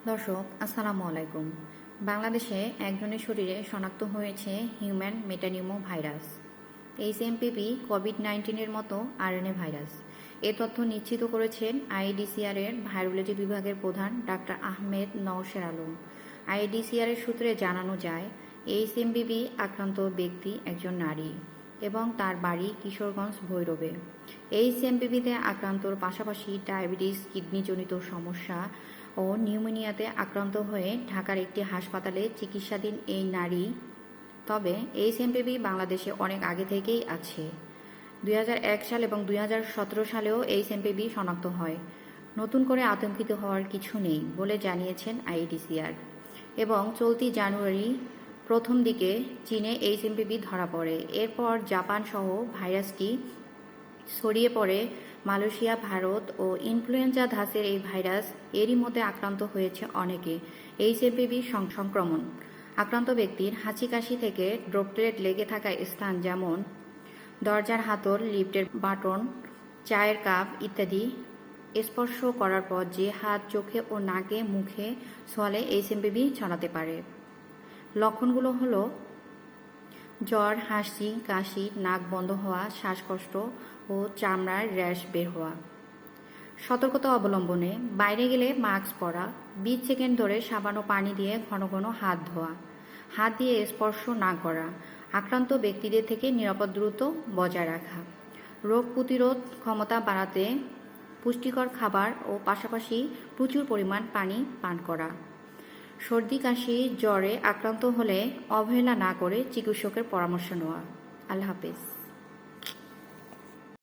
দর্শক আসসালামু আলাইকুম। বাংলাদেশে একজনের শরীরে শনাক্ত হয়েছে human metapneumo virus HMPV COVID-19 মতো আরএনএ ভাইরাস। এ তথ্য নিশ্চিত করেছেন আইডিসিআর এর ভাইরোলজি বিভাগের প্রধান ডাক্তার আহমেদ নওশের আলম। আইডিসিআর এর সূত্রে জানানো যায়, এইচএমপিভি আক্রান্ত ব্যক্তি একজন নারী এবং তার বাড়ি কিশোরগঞ্জ ভৈরবে। এইচএমপিভিতে আক্রান্তর পাশাপাশি ডায়াবেটিস, কিডনিজনিত সমস্যা ও নিউমোনিয়াতে আক্রান্ত হয়ে ঢাকার একটি হাসপাতালে চিকিৎসাধীন এই নারী। তবে এইচএমপিভি বাংলাদেশে অনেক আগে থেকেই আছে। 2001 সাল এবং 2017 সালেও এইচএমপিভি শনাক্ত হয়। নতুন করে আতঙ্কিত হওয়ার কিছু নেই বলে জানিয়েছেন আইডিসিআর। এবং চলতি জানুয়ারি প্রথম দিকে চীনে এইচএমপিভি ধরা পড়ে। এরপর জাপান সহ ভাইরাসটি ছড়িয়ে পড়ে মালয়েশিয়া, ভারত ও ইনফ্লুয়েঞ্জা ধাঁচের এই ভাইরাস এরই মধ্যে আক্রান্ত হয়েছে অনেকে। এইচএমপিভি সংক্রমণ আক্রান্ত ব্যক্তির হাঁচি কাশি থেকে ড্রপলেট লেগে থাকা স্থান, যেমন দরজার হাতল, লিফটের বাটন, চায়ের কাপ ইত্যাদি স্পর্শ করার পর যে হাত, চোখে ও নাকে মুখে ছোঁয়ালে এইচএমপিভি ছড়াতে পারে। লক্ষণগুলো হলো জ্বর, হাঁচি, কাশি, নাক বন্ধ হওয়া, শ্বাসকষ্ট ও চামড়ার র্যাশ বের হওয়া। সতর্কতা অবলম্বনে বাইরে গেলে মাস্ক পরা, 20 সেকেন্ড ধরে সাবান ও পানি দিয়ে ঘন ঘন হাত ধোয়া, হাত দিয়ে স্পর্শ না করা, আক্রান্ত ব্যক্তিদের থেকে নিরাপদ দূরত্ব বজায় রাখা, রোগ প্রতিরোধ ক্ষমতা বাড়াতে পুষ্টিকর খাবার ও পাশাপাশি প্রচুর পরিমাণ পানি পান করা। সর্দি, কাশি, জ্বরে আক্রান্ত হলে অবহেলা না করে চিকিৎসকের পরামর্শ নেওয়া। আল্লাহ হাফেজ।